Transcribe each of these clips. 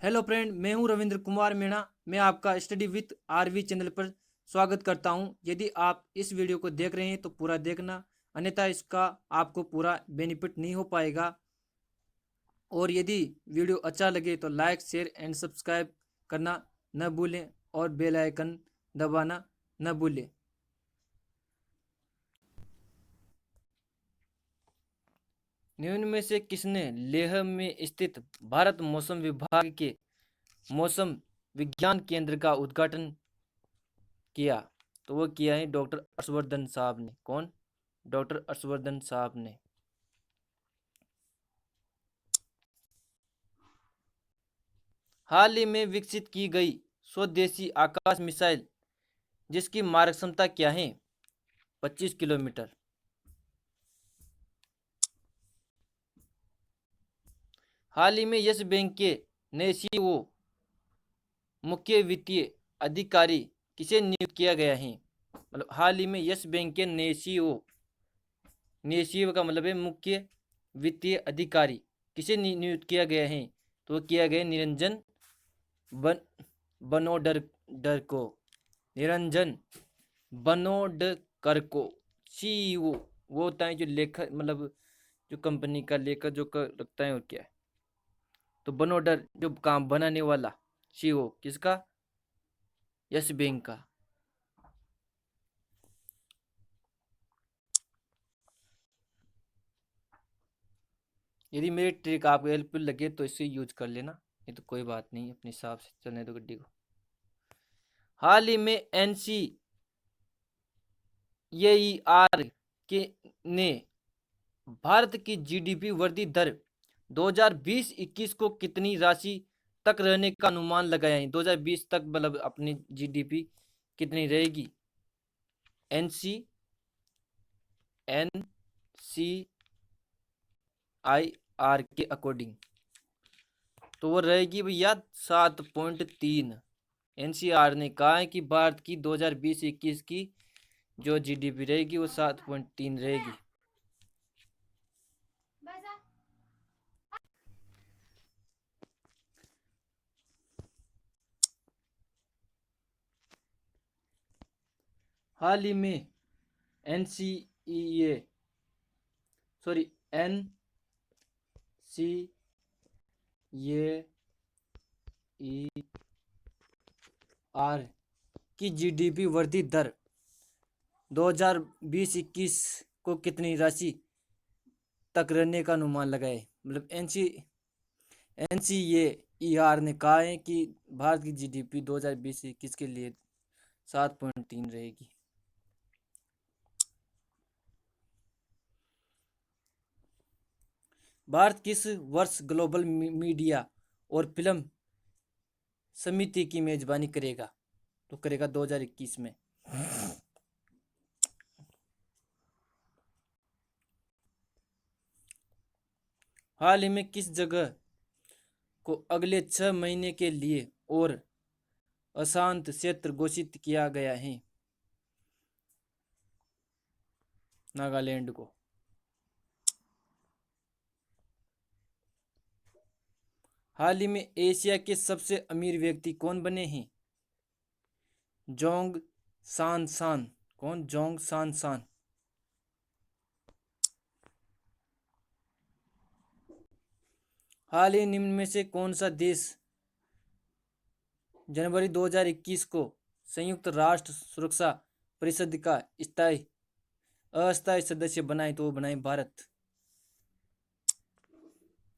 Hello friend, मैं हूं रविंद्र कुमार मीणा। मैं आपका स्टडी विथ आरवी चैनल पर स्वागत करता हूं। यदि आप इस वीडियो को देख रहे हैं तो पूरा देखना, अन्यथा इसका आपको पूरा बेनिफिट नहीं हो पाएगा। और यदि वीडियो अच्छा लगे तो लाइक शेयर एंड सब्सक्राइब करना न भूलें और बेल आइकन दबाना न भूलें। निम्न में से किसने लेह में स्थित भारत मौसम विभाग के मौसम विज्ञान केंद्र का उद्घाटन किया? तो वो किया है डॉक्टर हर्षवर्धन साहब ने। कौन? डॉक्टर हर्षवर्धन साहब ने। हाल ही में विकसित की गई स्वदेशी आकाश मिसाइल जिसकी मारक क्षमता क्या है? 25 किलोमीटर। हाल ही में यस बैंक के नए सीईओ मुख्य वित्तीय अधिकारी किसे नियुक्त किया गया है? मतलब हाल ही में यस बैंक के नए सीईओ का मतलब है मुख्य वित्तीय अधिकारी किसे नियुक्त किया गया है? तो किया गया निरंजन बन बनोडकर को। निरंजन बनोडकर को सीईओ वो होता है जो लेखा मतलब जो कंपनी का लेखा जो रखता है। और क्या है? तो बनोडर जो काम बनाने वाला सीईओ किसका? यस बैंक का। यदि मेरी ट्रिक आपको हेल्पफुल लगे तो इसे यूज कर लेना, ये तो कोई बात नहीं, अपने हिसाब से चलने दो गड्डी को। हाल ही में NCEAR के ने भारत की जीडीपी वृद्धि दर 2020-21 को कितनी राशि तक रहने का अनुमान लगाया है? 2020 तक मतलब अपनी जीडीपी कितनी रहेगी? NCEAR के अकॉर्डिंग तो वो रहेगी भैया 7.3। एनसीआर ने कहा है कि भारत की 2020-21 की जो जीडीपी रहेगी वो 7.3 रहेगी। हाल ही में एनसीईए सॉरी NCEAR की जीडीपी वृद्धि दर 2020-21 को कितनी राशि तक रहने का अनुमान लगाए? मतलब NCEAR ने कहा है कि भारत की जीडीपी 2020-21 के लिए 7.3 रहेगी। भारत किस वर्ष ग्लोबल मीडिया और फिल्म समिति की मेजबानी करेगा? तो करेगा 2021 में। हाल ही में किस जगह को अगले 6 महीने के लिए और अशांत क्षेत्र घोषित किया गया है? नागालैंड को। हाल ही में एशिया के सबसे अमीर व्यक्ति कौन बने हैं? जोंग सान सान। कौन? जोंग सान सान। हाल ही निम्न में से कौन सा देश जनवरी 2021 को संयुक्त राष्ट्र सुरक्षा परिषद का अस्थायी सदस्य बनाए? तो वो बनाए भारत।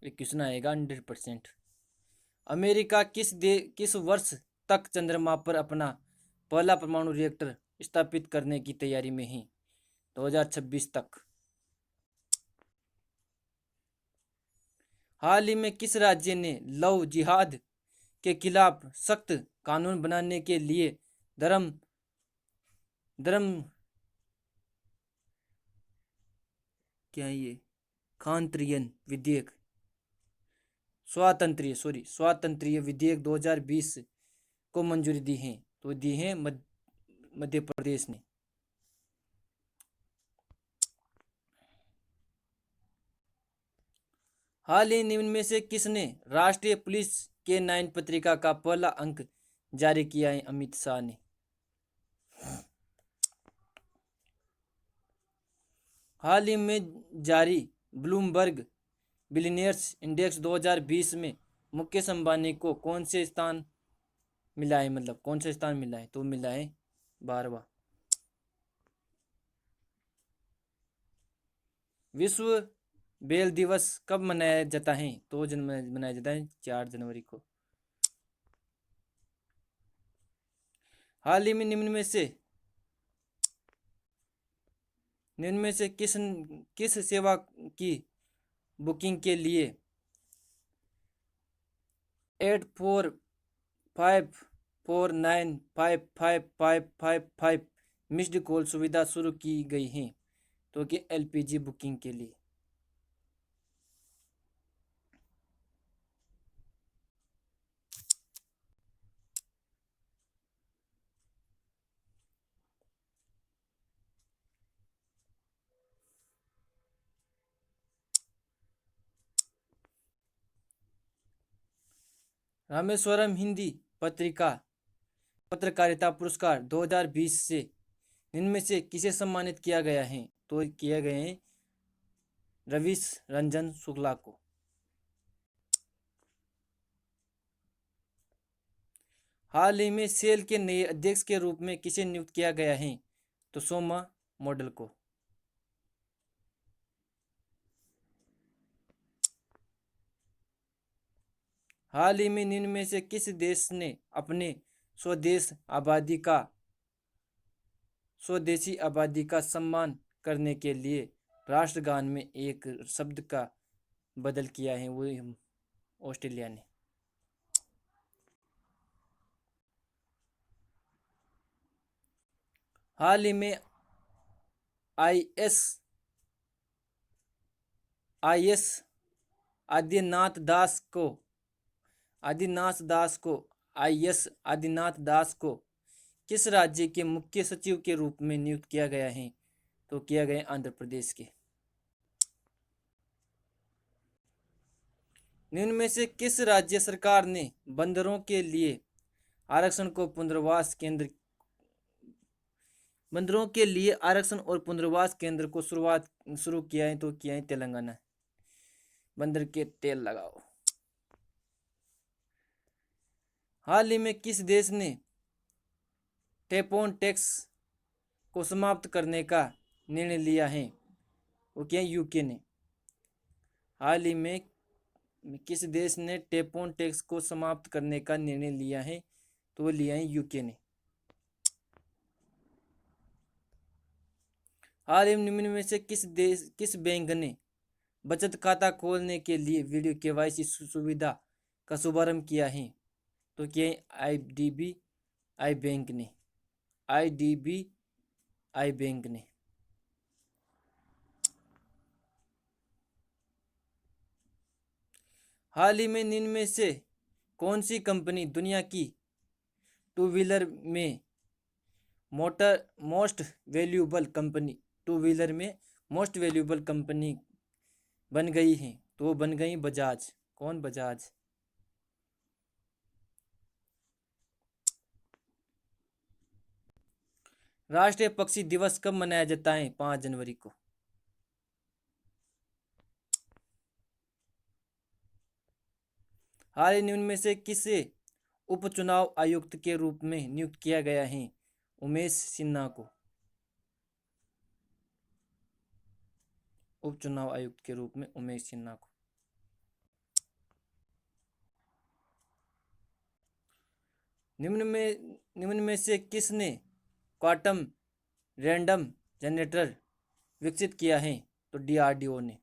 ये क्वेश्चन आएगा 100%। अमेरिका किस वर्ष तक चंद्रमा पर अपना पहला परमाणु रिएक्टर स्थापित करने की तैयारी में है? 2026 तक। हाल ही में किस राज्य ने लव जिहाद के खिलाफ सख्त कानून बनाने के लिए धर्म धर्म क्या है ये खांत्रियन विधेयक स्वातंत्र्य विधेयक 2020 को मंजूरी दी है? तो दी है मध्य प्रदेश ने। हाल ही निम्न में से किसने राष्ट्रीय पुलिस के 9 पत्रिका का पहला अंक जारी किया है? अमित शाह ने। हाल ही में जारी ब्लूमबर्ग बिलियनियर्स इंडेक्स 2020 में मुकेश अंबानी को कौन से स्थान मिला है? मतलब कौन सा स्थान मिला है? तो मिला है 12वां। विश्व बेल दिवस कब मनाया जाता है? तो मनाया जाता है 4 जनवरी को। हाल ही में निम्न में से किस सेवा की बुकिंग के लिए 8454955555 मिस्ड कॉल सुविधा शुरू की गई है? तो कि एलपीजी बुकिंग के लिए। रामेश्वरम हिंदी पत्रिका पत्रकारिता पुरस्कार 2020 से इनमें से किसे सम्मानित किया गया है? तो किए गए हैं रवीश रंजन शुक्ला को। हाल ही में सेल के नए अध्यक्ष के रूप में किसे नियुक्त किया गया है? तो सोमा मॉडल को। हाल ही में निम्न में से किस देश ने अपने स्वदेशी आबादी का सम्मान करने के लिए राष्ट्रगान में एक शब्द का बदल किया है? वो ऑस्ट्रेलिया ने। हाल ही में आईएस आईएस आदिनाथ दास को आईएस आदिनाथ दास को किस राज्य के मुख्य सचिव के रूप में नियुक्त किया गया है? तो किया गया आंध्र प्रदेश के। निम्न में से किस राज्य सरकार ने बंदरों के लिए आरक्षण और पुनर्वास केंद्र को शुरू किया है? तो किया है तेलंगाना। बंदर के तेल लगाओ। हाल ही में किस देश ने टेलीफोन टैक्स को समाप्त करने का निर्णय लिया है? वो क्या है? यूके ने। हाल ही में किस देश ने टेलीफोन टैक्स को समाप्त करने का निर्णय लिया है? तो वो लिया है यूके ने। हाल ही में निम्न में से किस बैंक ने बचत खाता खोलने के लिए वीडियो केवाईसी सुविधा का शुभारंभ किया है? तो क्या है? आईडीबीआई बैंक ने। हाल ही में निम्न में से कौन सी कंपनी दुनिया की टू व्हीलर में मोस्ट वैल्यूएबल कंपनी बन गई है? तो वो बन गई बजाज। कौन? बजाज। राष्ट्रीय पक्षी दिवस कब मनाया जाता है? 5 जनवरी को। हाल ही निम्न में से किसे उपचुनाव आयुक्त के रूप में नियुक्त किया गया है? उमेश सिन्हा को। उपचुनाव आयुक्त के रूप में उमेश सिन्हा को। निम्न में से किसने क्वांटम रैंडम जनरेटर विकसित किया है? तो डीआरडीओ ने।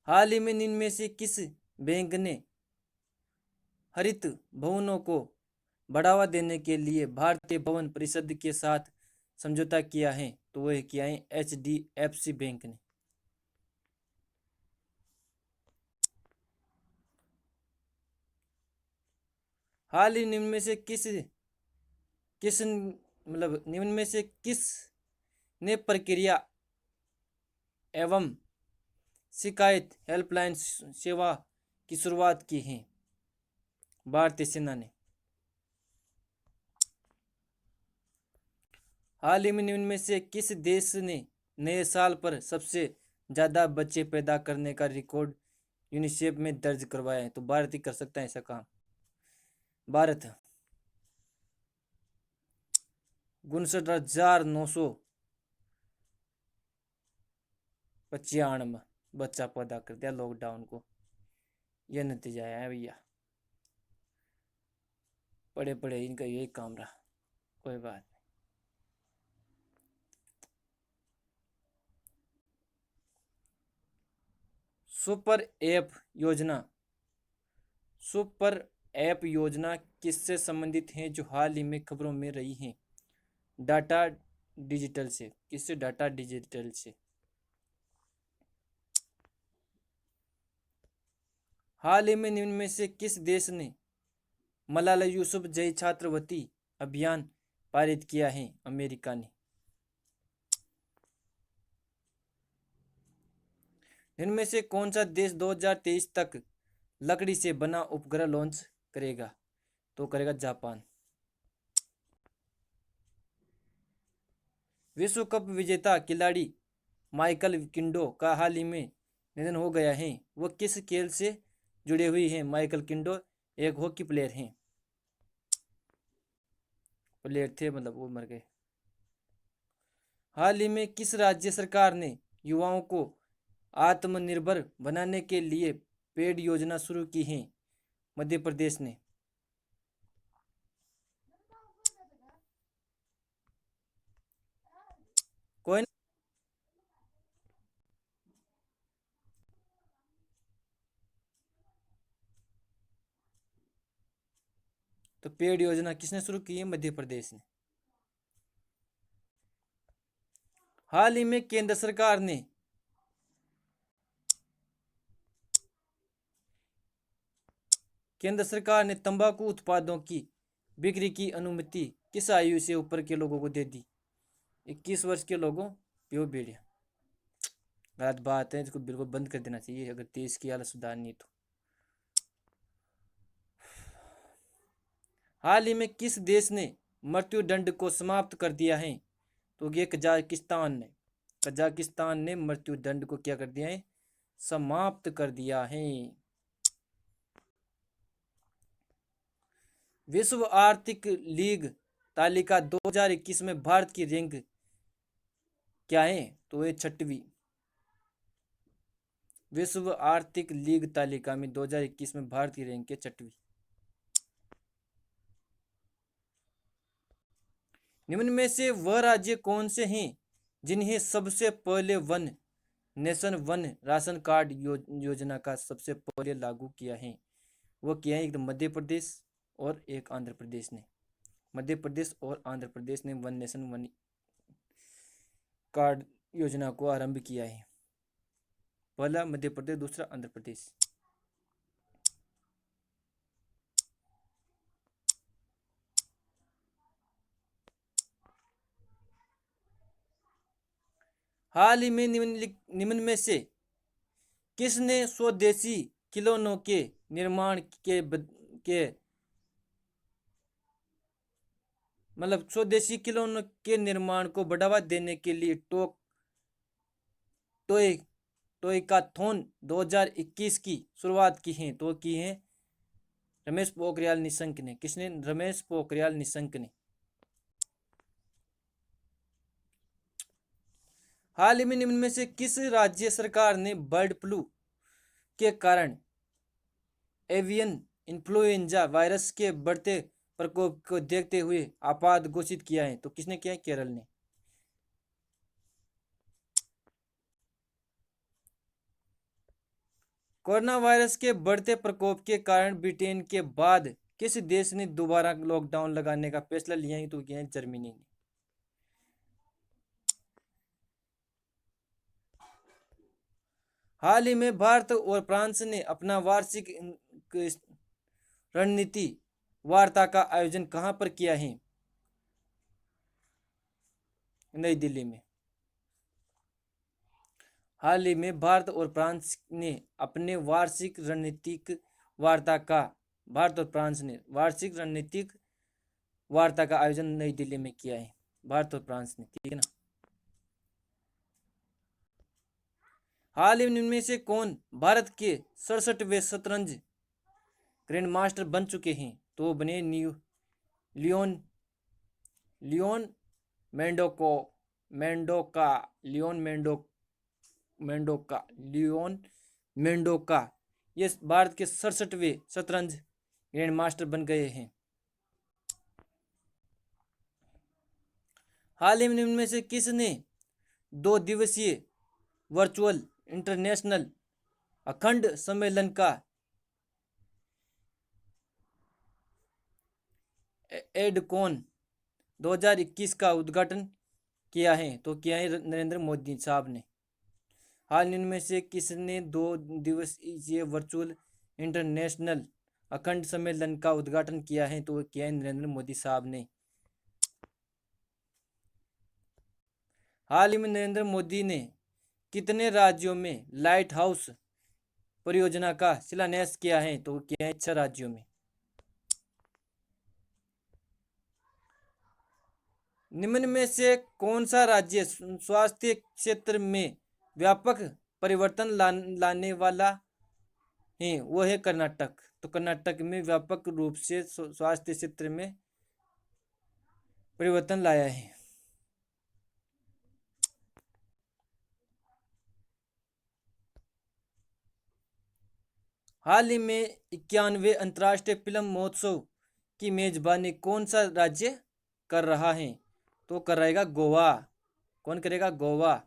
हाल ही में निम्न में से किस बैंक ने हरित भवनों को बढ़ावा देने के लिए भारतीय भवन परिषद के साथ समझौता किया है? तो वह किया है एचडीएफसी बैंक ने। हाल ही निम्न में से किस ने प्रक्रिया एवं शिकायत हेल्पलाइन सेवा की शुरुआत की है? भारतीय सेना ने। हाल ही में निम्न में से किस देश ने नए साल पर सबसे ज्यादा बच्चे पैदा करने का रिकॉर्ड यूनिसेफ में दर्ज करवाया है? तो भारत ही कर सकता है ऐसा काम। भारत 59,995 बच्चा पैदा कर दिया लॉकडाउन को। यह नतीजा है भैया। पढ़े पढ़े इनका यही काम रहा। कोई बात नहीं। सुपर ऐप योजना। सुपर ऐप योजना किससे संबंधित है जो हाल ही में खबरों में रही है? डाटा डिजिटल से। किससे? डाटा डिजिटल से। हाल ही में निम्न में से किस देश ने मलाला यूसुफजई छात्रवृत्ति अभियान पारित किया है? अमेरिका ने। इनमें से कौन सा देश 2023 तक लकड़ी से बना उपग्रह लॉन्च करेगा? तो करेगा जापान। विश्व कप विजेता खिलाड़ी माइकल किंडो का हाल ही में निधन हो गया है। वह किस खेल से जुड़े हुए हैं? माइकल किंडो एक हॉकी प्लेयर हैं। प्लेयर थे मतलब वो मर गए। हाल ही में किस राज्य सरकार ने युवाओं को आत्मनिर्भर बनाने के लिए पेड योजना शुरू की है? मध्य प्रदेश ने। कोई तो पेड योजना किसने शुरू की है? मध्य प्रदेश ने। हाल ही में केंद्र सरकार ने तंबाकू उत्पादों की बिक्री की अनुमति किस आयु से ऊपर के लोगों को दे दी? 21 वर्ष के लोगों पियो बीड़ी। गलत बात है, इसको बिल्कुल बंद कर देना चाहिए अगर देश की हालत सुधारनी है तो। हाल ही में किस देश ने मृत्युदंड को समाप्त कर दिया है? तो ये कजाकिस्तान ने। कजाकिस्तान ने मृत्युदंड को क्या कर दिया है? समाप्त कर दिया है। विश्व आर्थिक लीग तालिका 2021 में भारत की रैंक क्या है? तो ये 6वीं। विश्व आर्थिक लीग तालिका में 2021 में भारत की रैंक है 6वीं। निम्न में से वह राज्य कौन से हैं जिन्हें सबसे पहले one nation one ration card योजना का सबसे पहले लागू किया है? वो किया है एक तो मध्य प्रदेश और एक आंध्र प्रदेश ने। मध्य प्रदेश और आंध्र प्रदेश ने वन नेशन वन कार्ड योजना को आरंभ किया है। पहला मध्य प्रदेश, दूसरा आंध्र प्रदेश। हाल ही में निम्न में से किसने स्वदेशी खिलौनों के निर्माण के मतलब स्वदेशी खिलौनों के निर्माण को बढ़ावा देने के लिए टॉय टॉयकाथॉन 2021 की शुरुआत की है? तो की है रमेश पोखरियाल निशंक ने। किसने? रमेश पोखरियाल निशंक ने। हाल ही में निम्न में से किस राज्य सरकार ने बर्ड फ्लू के कारण एवियन इन्फ्लुएंजा वायरस के बढ़ते प्रकोप को देखते हुए आपात घोषित किया है? तो किसने किया है? केरल ने। कोरोना वायरस के बढ़ते प्रकोप के कारण ब्रिटेन के बाद किस देश ने दोबारा लॉकडाउन लगाने का फैसला लिया है? तो किया है जर्मनी ने। हाल ही में भारत और फ्रांस ने अपना वार्षिक रणनीति वार्ता का आयोजन कहां पर किया है? नई दिल्ली में। हाल ही में भारत और फ्रांस ने अपने वार्षिक रणनीतिक वार्ता का भारत और फ्रांस ने वार्षिक रणनीतिक वार्ता का आयोजन नई दिल्ली में किया है। भारत और फ्रांस ने, ठीक है ना। हाल ही में इनमें से कौन भारत के 67वें शतरंज ग्रैंड मास्टर बन चुके हैं? तो वो बने Leone Leone मेंडोको Mendonca Leone Leone Mendonca ये भारत के 67वें शतरंज ग्रैंड मास्टर बन गए हैं। हाल ही में इनमें से किसने 2 दिवसीय वर्चुअल इंटरनेशनल अखंड सम्मेलन का एडकॉन 2021 का उद्घाटन किया है? तो किया है नरेंद्र मोदी साहब ने। हाल ही में से किसने 2 दिवसीय वर्चुअल इंटरनेशनल अखंड सम्मेलन का उद्घाटन किया है? तो किया है नरेंद्र मोदी साहब ने। हाल ही में नरेंद्र मोदी ने कितने राज्यों में लाइट हाउस परियोजना का शिलान्यास किया है? तो किया है 6 राज्यों में। निम्न में से कौन सा राज्य स्वास्थ्य क्षेत्र में व्यापक परिवर्तन लाने वाला है? वो है कर्नाटक। तो कर्नाटक में व्यापक रूप से स्वास्थ्य क्षेत्र में परिवर्तन लाया है। हाल ही में 91वें अंतर्राष्ट्रीय फिल्म महोत्सव की मेजबानी कौन सा राज्य कर रहा है? तो करेगा गोवा। कौन करेगा? गोवा।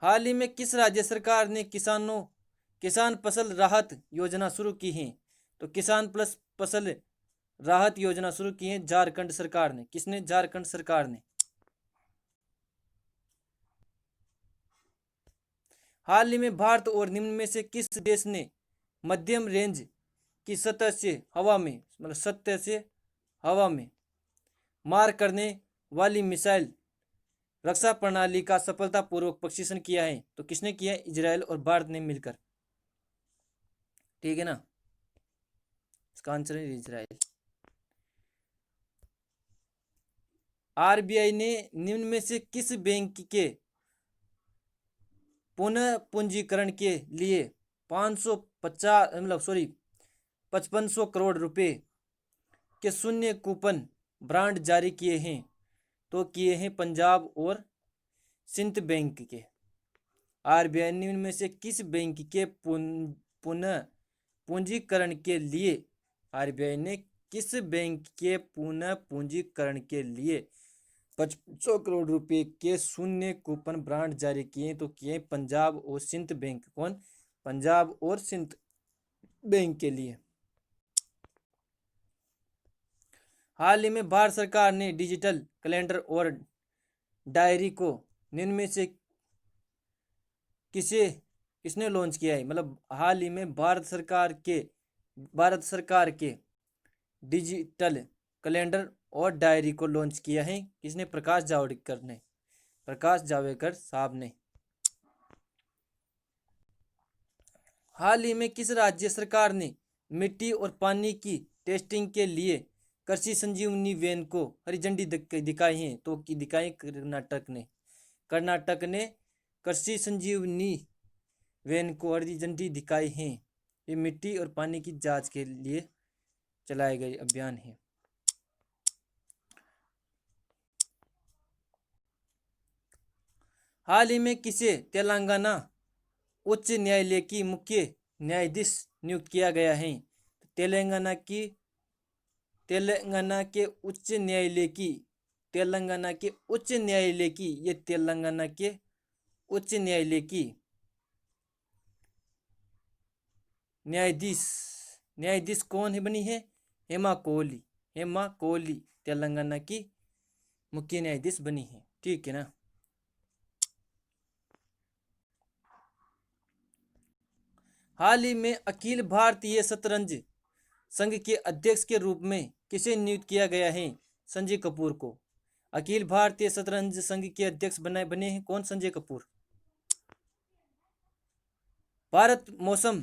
हाल ही में किस राज्य सरकार ने किसान फसल राहत योजना शुरू की है? तो किसान प्लस फसल राहत योजना शुरू की है झारखंड सरकार ने। किसने? झारखंड सरकार ने। हाल ही में भारत और निम्न में से किस देश ने मध्यम रेंज की सतह से हवा में मार करने वाली मिसाइल रक्षा प्रणाली का सफलतापूर्वक परीक्षण किया है? तो किसने किया है? इजराइल और भारत ने मिलकर, ठीक है ना। इसका आंसर है इजराइल। आरबीआई ने निम्न में से किस बैंक के पुनः पूंजीकरण के लिए 5500 करोड़ रुपए के शून्य कूपन ब्रांड जारी किए हैं? तो किए हैं पंजाब और सिंध बैंक के। आरबीआई ने इनमें से किस बैंक के पुनः पूंजीकरण के लिए आरबीआई ने किस बैंक के पुनः पूंजीकरण के लिए 5500 करोड़ रुपए के शून्य कूपन ब्रांड जारी किए? तो किए पंजाब और सिंध बैंक। कौन? पंजाब और सिंध बैंक के लिए। हाल ही में भारत सरकार ने डिजिटल कैलेंडर और डायरी को निम्न में से किसने लॉन्च किया है? मतलब हाल ही में भारत सरकार के डिजिटल कैलेंडर और डायरी को लॉन्च किया है किसने? प्रकाश जावड़ेकर साहब ने। हाल ही में किस राज्य सरकार ने मिट्टी और पानी की टेस्टिंग के लिए कृषि संजीवनी वैन को हरी झंडी दिखाई है? तो दिखाई कर्नाटक ने कृषि संजीवनी वैन को हरी झंडी दिखाई है। ये मिट्टी और पानी की जांच के लिए चलाए गए अभियान है। हाल ही में किसे तेलंगाना उच्च न्यायालय की मुख्य न्यायाधीश नियुक्त किया गया है? तेलंगाना के उच्च न्यायालय की न्यायाधीश कौन है बनी है? हेमा कोहली तेलंगाना की मुख्य न्यायाधीश बनी है, ठीक है ना। हाल ही में अखिल भारतीय शतरंज संघ के अध्यक्ष के रूप में किसे नियुक्त किया गया है? संजय कपूर को। अखिल भारतीय शतरंज संघ के अध्यक्ष बने हैं कौन? संजय कपूर। भारत मौसम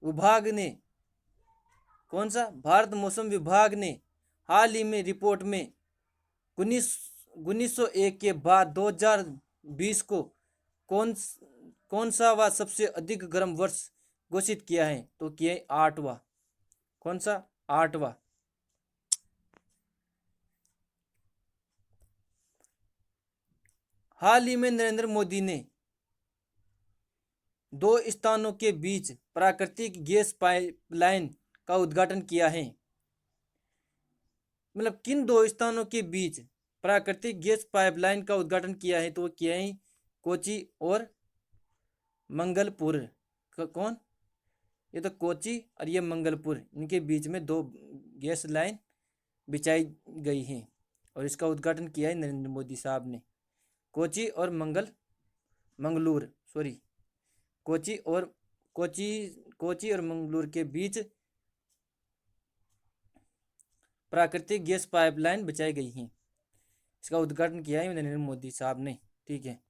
विभाग ने कौन सा? भारत मौसम विभाग ने हाल ही में रिपोर्ट में 1901 के बाद 2020 को कौन कौन सा वा सबसे अधिक गर्म वर्ष घोषित किया है? तो किया है 8वां। कौन सा? 8वां। हाल ही में नरेंद्र मोदी ने 2 स्थानों के बीच प्राकृतिक गैस पाइपलाइन का उद्घाटन किया है। मतलब किन 2 स्थानों के बीच प्राकृतिक गैस पाइपलाइन का उद्घाटन किया है? तो वो किया है कोची और मंगलपुर। कौन? ये तो कोची और ये मंगलपुर, इनके बीच में 2 गैस लाइन बिछाई गई है और इसका उद्घाटन किया है नरेंद्र मोदी साहब ने। कोची और मंगलूर सॉरी कोची और मंगलूर के बीच प्राकृतिक गैस पाइपलाइन बिछाई गई है। इसका उद्घाटन किया है नरेंद्र मोदी साहब ने। ठीक है।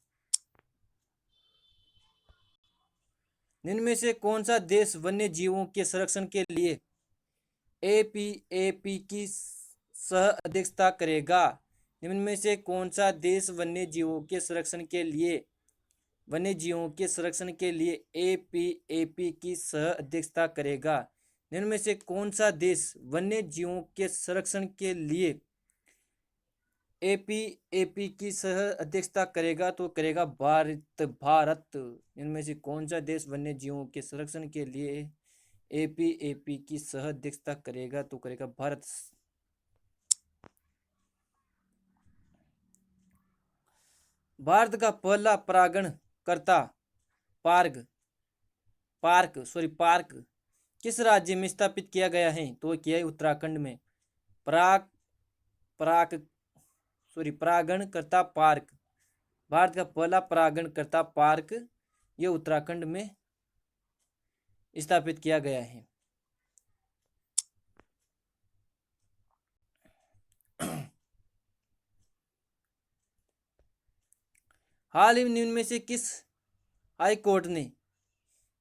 इनमें से कौन सा देश वन्य जीवों के संरक्षण के लिए एपी की सह अध्यक्षता करेगा? इनमें से कौन सा देश वन्य जीवों के संरक्षण के लिए एपी की सह अध्यक्षता करेगा? इनमें से कौन सा देश वन्य जीवों के संरक्षण के लिए एपी की सह अध्यक्षता करेगा? तो करेगा भारत। इनमें से कौन सा देश वन्य जीवों के संरक्षण के लिए एपी की सह अध्यक्षता करेगा? तो करेगा भारत। भारत का पहला परागणकर्ता पार्क किस राज्य में स्थापित किया गया है? तो किया है उत्तराखंड में। परागणकर्ता पार्क, भारत का पहला परागणकर्ता पार्क ये उत्तराखंड में स्थापित किया गया है। हाल ही में निम्न में से किस हाई कोर्ट ने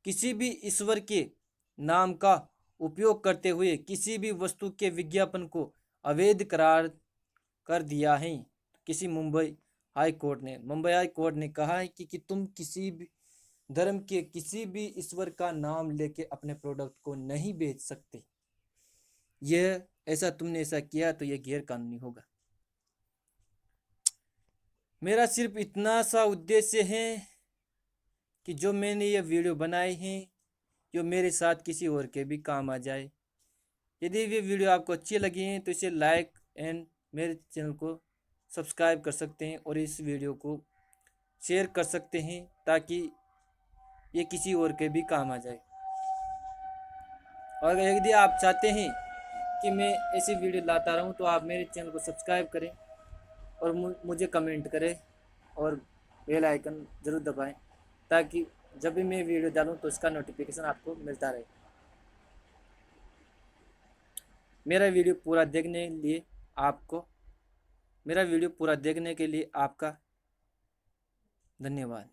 किसी भी ईश्वर के नाम का उपयोग करते हुए किसी भी वस्तु के विज्ञापन को अवैध करार कर दिया है? मुंबई हाई कोर्ट ने कहा है कि तुम किसी भी धर्म के किसी भी ईश्वर का नाम लेके अपने प्रोडक्ट को नहीं बेच सकते। तुमने ऐसा किया तो यह गैर कानूनी होगा। मेरा सिर्फ इतना सा उद्देश्य है कि जो मैंने ये वीडियो बनाई है जो मेरे साथ किसी और के भी काम आ जाए। यदि ये वीडियो आपको अच्छी लगी है तो इसे लाइक एंड मेरे चैनल को सब्सक्राइब कर सकते हैं और इस वीडियो को शेयर कर सकते हैं ताकि ये किसी और के भी काम आ जाए। और यदि आप चाहते हैं कि मैं ऐसी वीडियो लाता रहूं तो आप मेरे चैनल को सब्सक्राइब करें और मुझे कमेंट करें और बेल आइकन ज़रूर दबाएं ताकि जब भी मैं वीडियो डालूं तो इसका नोटिफिकेशन आपको मिलता रहे। मेरा वीडियो पूरा देखने के लिए आपका धन्यवाद।